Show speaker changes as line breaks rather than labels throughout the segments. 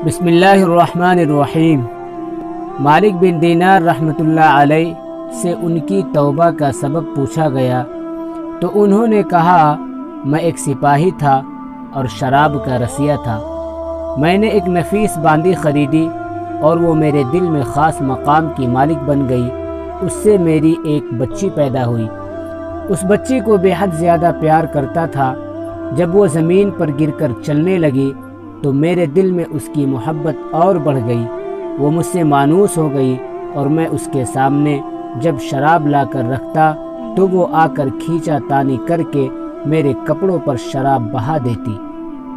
بسم اللہ الرحمن الرحیم۔ مالک بن دینار رحمۃ اللہ علیہ سے ان کی توبہ کا سبب پوچھا گیا تو انہوں نے کہا، میں ایک سپاہی تھا اور شراب کا رسیہ تھا۔ میں نے ایک نفیس باندی خریدی اور وہ میرے دل میں خاص مقام کی مالک بن گئی۔ اس سے میری ایک بچی پیدا ہوئی۔ اس بچی کو بے حد زیادہ پیار کرتا تھا۔ جب وہ زمین پر گر کر چلنے لگی تو میرے دل میں اس کی محبت اور بڑھ گئی۔ وہ مجھ سے مانوس ہو گئی اور میں اس کے سامنے جب شراب لا کر رکھتا تو وہ آ کر کھینچا تانی کر کے میرے کپڑوں پر شراب بہا دیتی۔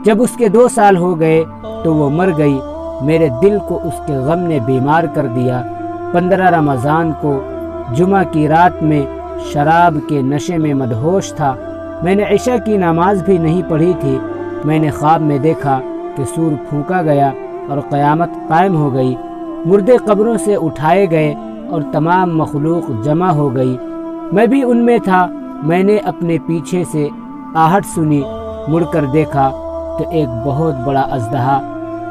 جب اس کے 2 سال ہو گئے تو وہ مر گئی۔ میرے دل کو اس کے غم نے بیمار کر دیا۔ 15 رمضان کو جمعہ کی رات میں شراب کے نشے میں مدہوش تھا۔ میں نے عشاء کی نماز بھی نہیں پڑھی تھی۔ میں نے خواب میں دیکھا کہ سور پھونکا گیا اور قیامت قائم ہو گئی۔ مردے قبروں سے اٹھائے گئے اور تمام مخلوق جمع ہو گئی۔ میں بھی ان میں تھا۔ میں نے اپنے پیچھے سے آہٹ سنی، مڑ کر دیکھا تو ایک بہت بڑا اژدہا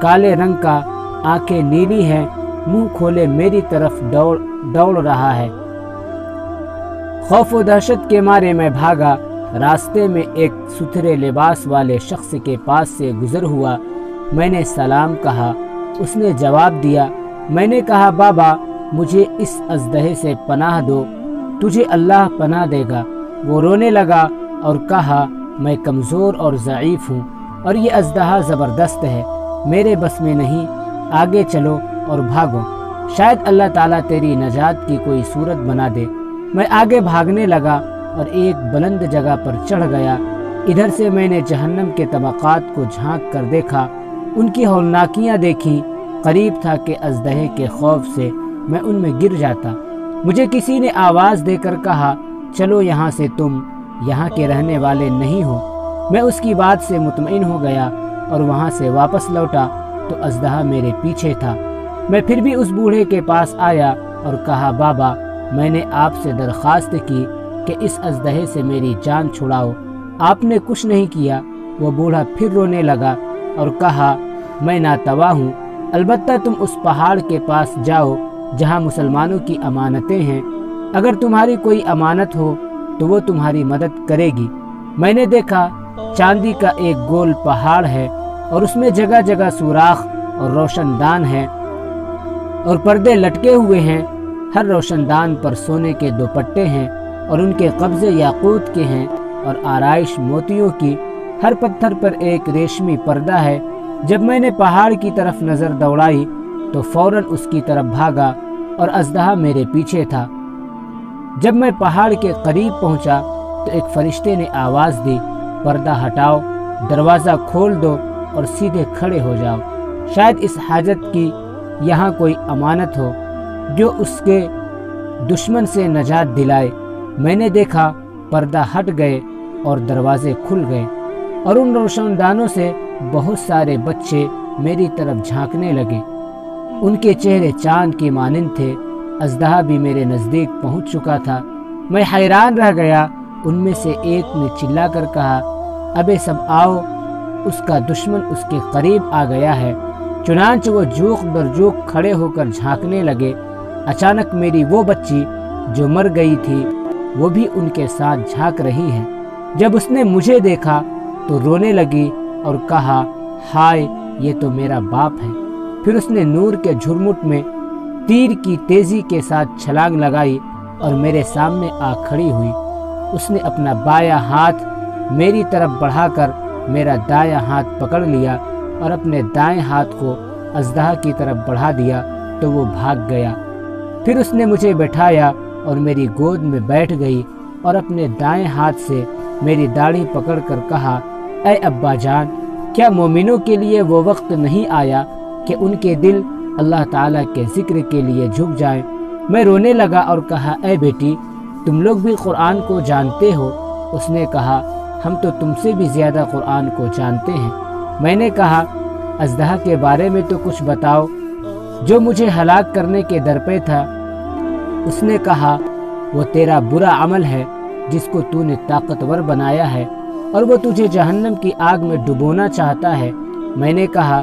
کالے رنگ کا، آنکھیں نیلی ہیں، منہ کھولے میری طرف دوڑ رہا ہے۔ خوف و دہشت کے مارے میں بھاگا۔ راستے میں ایک ستھرے لباس والے شخص کے پاس سے گزر ہوا۔ میں نے سلام کہا۔ اس نے جواب دیا۔ میں نے کہا، بابا مجھے اس اژدہے سے پناہ دو، تجھے اللہ پناہ دے گا۔ وہ رونے لگا اور کہا، میں کمزور اور ضعیف ہوں اور یہ اژدہا زبردست ہے، میرے بس میں نہیں، آگے چلو اور بھاگو، شاید اللہ تعالیٰ تیری نجات کی کوئی صورت بنا دے۔ میں آگے بھاگنے لگا اور ایک بلند جگہ پر چڑھ گیا۔ ادھر سے میں نے جہنم کے طبقات کو جھانک کر دیکھا، ان کی ہولناکیاں دیکھی۔ قریب تھا کہ اژدہے کے خوف سے میں ان میں گر جاتا۔ مجھے کسی نے آواز دے کر کہا، چلو یہاں سے، تم یہاں کے رہنے والے نہیں ہو۔ میں اس کی بات سے مطمئن ہو گیا اور وہاں سے واپس لوٹا تو اژدہا میرے پیچھے تھا۔ میں پھر بھی اس بوڑھے کے پاس آیا اور کہا، بابا میں نے آپ سے درخواست کی کہ اس اژدہے سے میری جان چھڑاؤ، آپ نے کچھ نہیں کیا۔ وہ بوڑھا پھر رونے لگا اور کہا، میں ناتوا ہوں، البتہ تم اس پہاڑ کے پاس جاؤ جہاں مسلمانوں کی امانتیں ہیں، اگر تمہاری کوئی امانت ہو تو وہ تمہاری مدد کرے گی۔ میں نے دیکھا چاندی کا ایک گول پہاڑ ہے اور اس میں جگہ جگہ سوراخ اور روشن دان ہے اور پردے لٹکے ہوئے ہیں۔ ہر روشن دان پر سونے کے دوپٹے ہیں اور ان کے قبضے یاقوت کے ہیں اور آرائش موتیوں کی۔ ہر پتھر پر ایک ریشمی پردہ ہے۔ جب میں نے پہاڑ کی طرف نظر دوڑائی تو فوراً اس کی طرف بھاگا اور اژدہا میرے پیچھے تھا۔ جب میں پہاڑ کے قریب پہنچا تو ایک فرشتے نے آواز دی، پردہ ہٹاؤ، دروازہ کھول دو اور سیدھے کھڑے ہو جاؤ، شاید اس حاجت کی یہاں کوئی امانت ہو جو اس کے دشمن سے نجات دلائے۔ میں نے دیکھا پردہ ہٹ گئے اور دروازے کھل گئے اور ان روشن دانوں سے بہت سارے بچے میری طرف جھانکنے لگے۔ ان کے چہرے چاند کے مانند تھے۔ اژدہا بھی میرے نزدیک پہنچ چکا تھا۔ میں حیران رہ گیا۔ ان میں سے ایک نے چلا کر کہا، ابے سب آؤ، اس کا دشمن اس کے قریب آ گیا ہے۔ چنانچہ وہ جوق بر جوق کھڑے ہو کر جھانکنے لگے۔ اچانک میری وہ بچی جو مر گئی تھی وہ بھی ان کے ساتھ جھانک رہی ہے۔ جب اس نے مجھے دیکھا تو رونے لگی اور کہا، ہائے یہ تو میرا باپ ہے۔ پھر اس نے نور کے جھرمٹ میں تیر کی تیزی کے ساتھ چھلانگ لگائی اور میرے سامنے آ کھڑی ہوئی۔ اس نے اپنا بایاں ہاتھ میری طرف بڑھا کر میرا دایاں ہاتھ پکڑ لیا اور اپنے دائیں ہاتھ کو اژدہا کی طرف بڑھا دیا تو وہ بھاگ گیا۔ پھر اس نے مجھے بٹھایا اور میری گود میں بیٹھ گئی اور اپنے دائیں ہاتھ سے میری داڑھی پکڑ کر کہا، اے ابا جان، کیا مومنوں کے لیے وہ وقت نہیں آیا کہ ان کے دل اللہ تعالیٰ کے ذکر کے لیے جھک جائیں؟ میں رونے لگا اور کہا، اے بیٹی تم لوگ بھی قرآن کو جانتے ہو؟ اس نے کہا، ہم تو تم سے بھی زیادہ قرآن کو جانتے ہیں۔ میں نے کہا، اژدہا کے بارے میں تو کچھ بتاؤ جو مجھے ہلاک کرنے کے در پہ تھا۔ اس نے کہا، وہ تیرا برا عمل ہے جس کو تو نے طاقتور بنایا ہے اور وہ تجھے جہنم کی آگ میں ڈبونا چاہتا ہے۔ میں نے کہا،